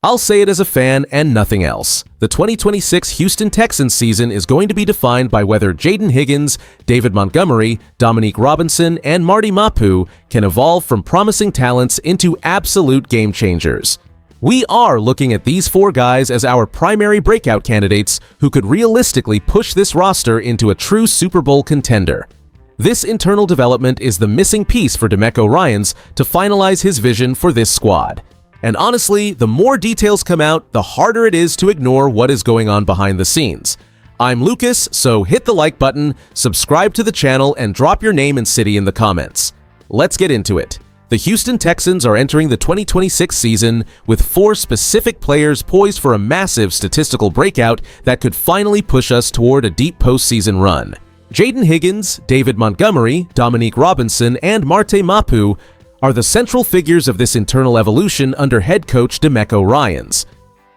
I'll say it as a fan and nothing else. The 2026 Houston Texans season is going to be defined by whether Jaden Higgins, David Montgomery, Dominique Robinson, and Marty Mapu can evolve from promising talents into absolute game changers. We are looking at these four guys as our primary breakout candidates who could realistically push this roster into a true Super Bowl contender. This internal development is the missing piece for DeMeco Ryans to finalize his vision for this squad. And honestly, the more details come out, the harder it is to ignore what is going on behind the scenes. I'm Lucas, so hit the like button, subscribe to the channel, and drop your name and city in the comments. Let's get into it. The Houston Texans are entering the 2026 season with four specific players poised for a massive statistical breakout that could finally push us toward a deep postseason run. Jaden Higgins, David Montgomery, Dominique Robinson, and Marty Mapu are the central figures of this internal evolution under head coach DeMeco Ryans.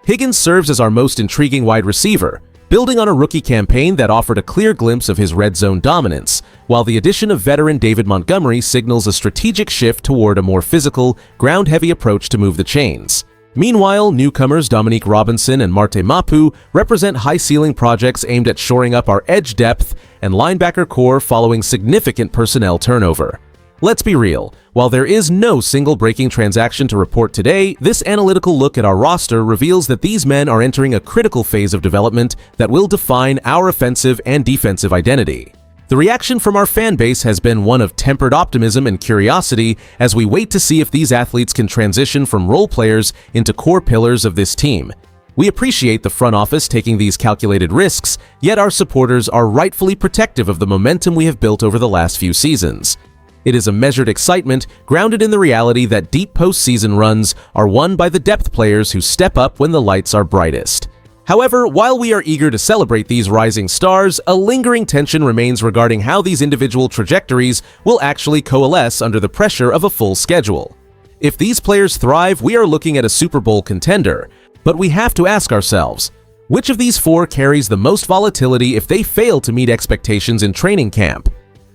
Higgins serves as our most intriguing wide receiver, building on a rookie campaign that offered a clear glimpse of his red zone dominance, while the addition of veteran David Montgomery signals a strategic shift toward a more physical, ground-heavy approach to move the chains. Meanwhile, newcomers Dominique Robinson and Marty Mapu represent high-ceiling projects aimed at shoring up our edge depth and linebacker core following significant personnel turnover. Let's be real, while there is no single breaking transaction to report today, this analytical look at our roster reveals that these men are entering a critical phase of development that will define our offensive and defensive identity. The reaction from our fan base has been one of tempered optimism and curiosity as we wait to see if these athletes can transition from role players into core pillars of this team. We appreciate the front office taking these calculated risks, yet our supporters are rightfully protective of the momentum we have built over the last few seasons. It is a measured excitement grounded in the reality that deep postseason runs are won by the depth players who step up when the lights are brightest. However, while we are eager to celebrate these rising stars, a lingering tension remains regarding how these individual trajectories will actually coalesce under the pressure of a full schedule. If these players thrive, we are looking at a Super Bowl contender, but we have to ask ourselves, which of these four carries the most volatility if they fail to meet expectations in training camp?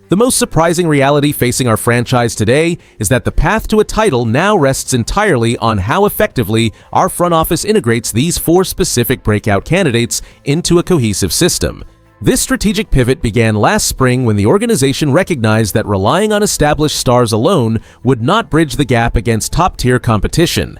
The most surprising reality facing our franchise today is that the path to a title now rests entirely on how effectively our front office integrates these four specific breakout candidates into a cohesive system. This strategic pivot began last spring when the organization recognized that relying on established stars alone would not bridge the gap against top-tier competition.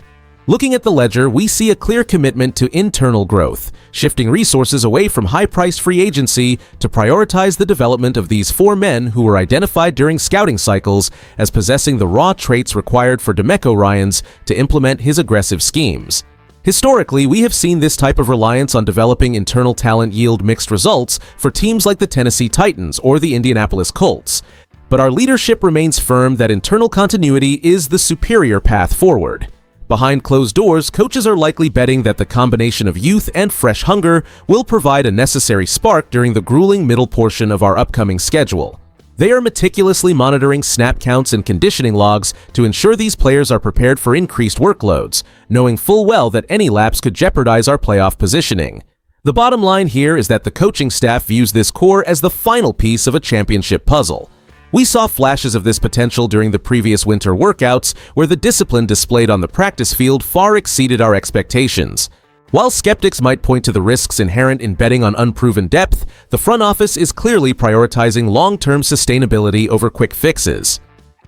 Looking at the ledger, we see a clear commitment to internal growth, shifting resources away from high-priced free agency to prioritize the development of these four men who were identified during scouting cycles as possessing the raw traits required for DeMeco Ryans to implement his aggressive schemes. Historically, we have seen this type of reliance on developing internal talent yield mixed results for teams like the Tennessee Titans or the Indianapolis Colts. But our leadership remains firm that internal continuity is the superior path forward. Behind closed doors, coaches are likely betting that the combination of youth and fresh hunger will provide a necessary spark during the grueling middle portion of our upcoming schedule. They are meticulously monitoring snap counts and conditioning logs to ensure these players are prepared for increased workloads, knowing full well that any lapse could jeopardize our playoff positioning. The bottom line here is that the coaching staff views this core as the final piece of a championship puzzle. We saw flashes of this potential during the previous winter workouts, where the discipline displayed on the practice field far exceeded our expectations. While skeptics might point to the risks inherent in betting on unproven depth, the front office is clearly prioritizing long-term sustainability over quick fixes.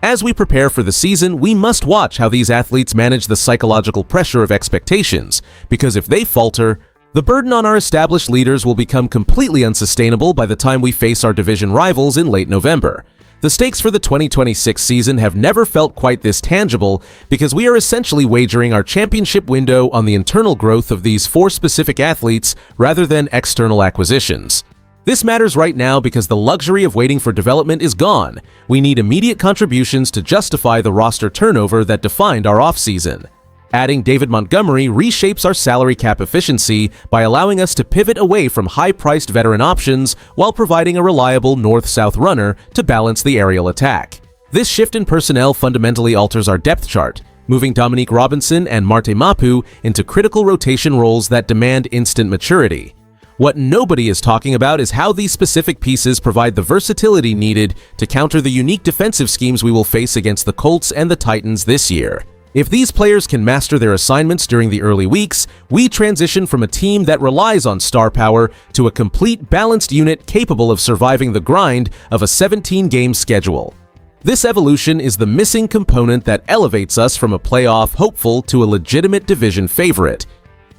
As we prepare for the season, we must watch how these athletes manage the psychological pressure of expectations, because if they falter, the burden on our established leaders will become completely unsustainable by the time we face our division rivals in late November. The stakes for the 2026 season have never felt quite this tangible because we are essentially wagering our championship window on the internal growth of these four specific athletes rather than external acquisitions. This matters right now because the luxury of waiting for development is gone. We need immediate contributions to justify the roster turnover that defined our offseason. Adding David Montgomery reshapes our salary cap efficiency by allowing us to pivot away from high-priced veteran options while providing a reliable north-south runner to balance the aerial attack. This shift in personnel fundamentally alters our depth chart, moving Dominique Robinson and Marty Mapu into critical rotation roles that demand instant maturity. What nobody is talking about is how these specific pieces provide the versatility needed to counter the unique defensive schemes we will face against the Colts and the Titans this year. If these players can master their assignments during the early weeks, we transition from a team that relies on star power to a complete balanced unit capable of surviving the grind of a 17-game schedule. This evolution is the missing component that elevates us from a playoff hopeful to a legitimate division favorite.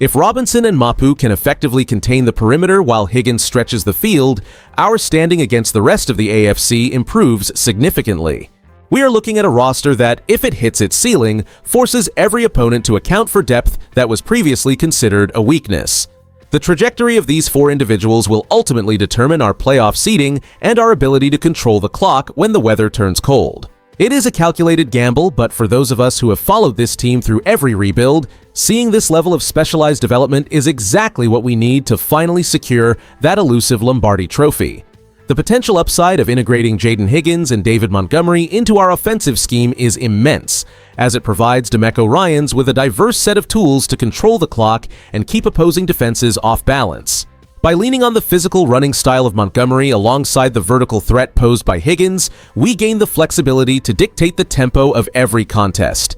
If Robinson and Mapu can effectively contain the perimeter while Higgins stretches the field, our standing against the rest of the AFC improves significantly. We are looking at a roster that, if it hits its ceiling, forces every opponent to account for depth that was previously considered a weakness. The trajectory of these four individuals will ultimately determine our playoff seeding and our ability to control the clock when the weather turns cold. It is a calculated gamble, but for those of us who have followed this team through every rebuild, seeing this level of specialized development is exactly what we need to finally secure that elusive Lombardi trophy. The potential upside of integrating Jaden Higgins and David Montgomery into our offensive scheme is immense, as it provides DeMeco Ryans with a diverse set of tools to control the clock and keep opposing defenses off balance. By leaning on the physical running style of Montgomery alongside the vertical threat posed by Higgins, we gain the flexibility to dictate the tempo of every contest.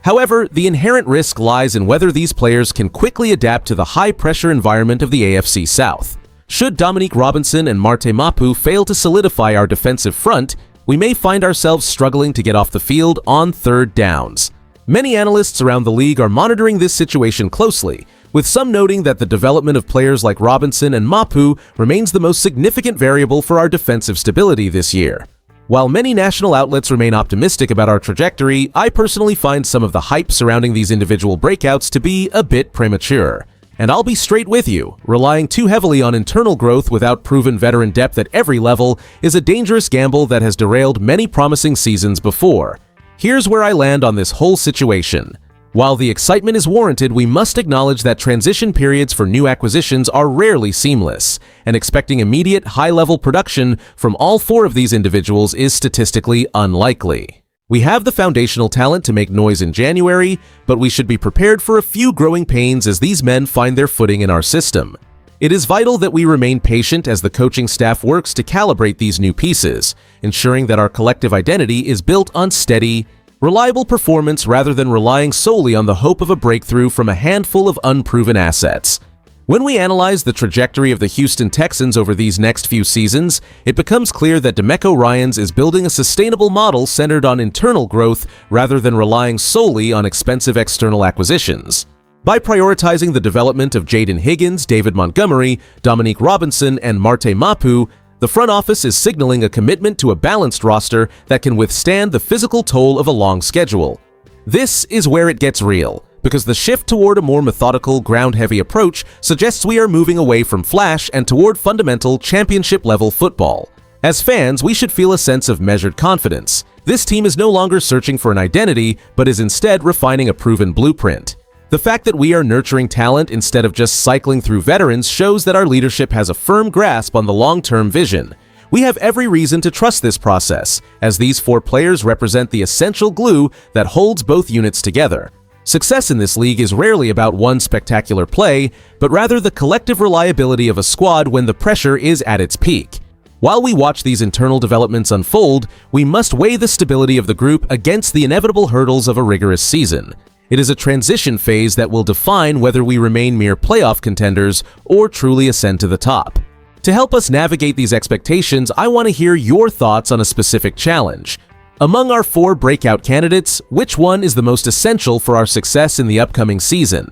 However, the inherent risk lies in whether these players can quickly adapt to the high-pressure environment of the AFC South. Should Dominique Robinson and Marte Mapu fail to solidify our defensive front, we may find ourselves struggling to get off the field on third downs. Many analysts around the league are monitoring this situation closely, with some noting that the development of players like Robinson and Mapu remains the most significant variable for our defensive stability this year. While many national outlets remain optimistic about our trajectory, I personally find some of the hype surrounding these individual breakouts to be a bit premature. And I'll be straight with you, relying too heavily on internal growth without proven veteran depth at every level is a dangerous gamble that has derailed many promising seasons before. Here's where I land on this whole situation. While the excitement is warranted, we must acknowledge that transition periods for new acquisitions are rarely seamless, and expecting immediate high-level production from all four of these individuals is statistically unlikely. We have the foundational talent to make noise in January, but we should be prepared for a few growing pains as these men find their footing in our system. It is vital that we remain patient as the coaching staff works to calibrate these new pieces, ensuring that our collective identity is built on steady, reliable performance rather than relying solely on the hope of a breakthrough from a handful of unproven assets. When we analyze the trajectory of the Houston Texans over these next few seasons, it becomes clear that DeMeco Ryans is building a sustainable model centered on internal growth rather than relying solely on expensive external acquisitions. By prioritizing the development of Jaden Higgins, David Montgomery, Dominique Robinson, and Marte Mapu, the front office is signaling a commitment to a balanced roster that can withstand the physical toll of a long schedule. This is where it gets real, because the shift toward a more methodical, ground-heavy approach suggests we are moving away from flash and toward fundamental, championship-level football. As fans, we should feel a sense of measured confidence. This team is no longer searching for an identity, but is instead refining a proven blueprint. The fact that we are nurturing talent instead of just cycling through veterans shows that our leadership has a firm grasp on the long-term vision. We have every reason to trust this process, as these four players represent the essential glue that holds both units together. Success in this league is rarely about one spectacular play, but rather the collective reliability of a squad when the pressure is at its peak. While we watch these internal developments unfold, we must weigh the stability of the group against the inevitable hurdles of a rigorous season. It is a transition phase that will define whether we remain mere playoff contenders or truly ascend to the top. To help us navigate these expectations, I want to hear your thoughts on a specific challenge. Among our four breakout candidates, which one is the most essential for our success in the upcoming season?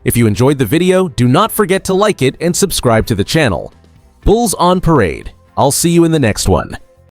If you enjoyed the video, do not forget to like it and subscribe to the channel. Bulls on parade. I'll see you in the next one.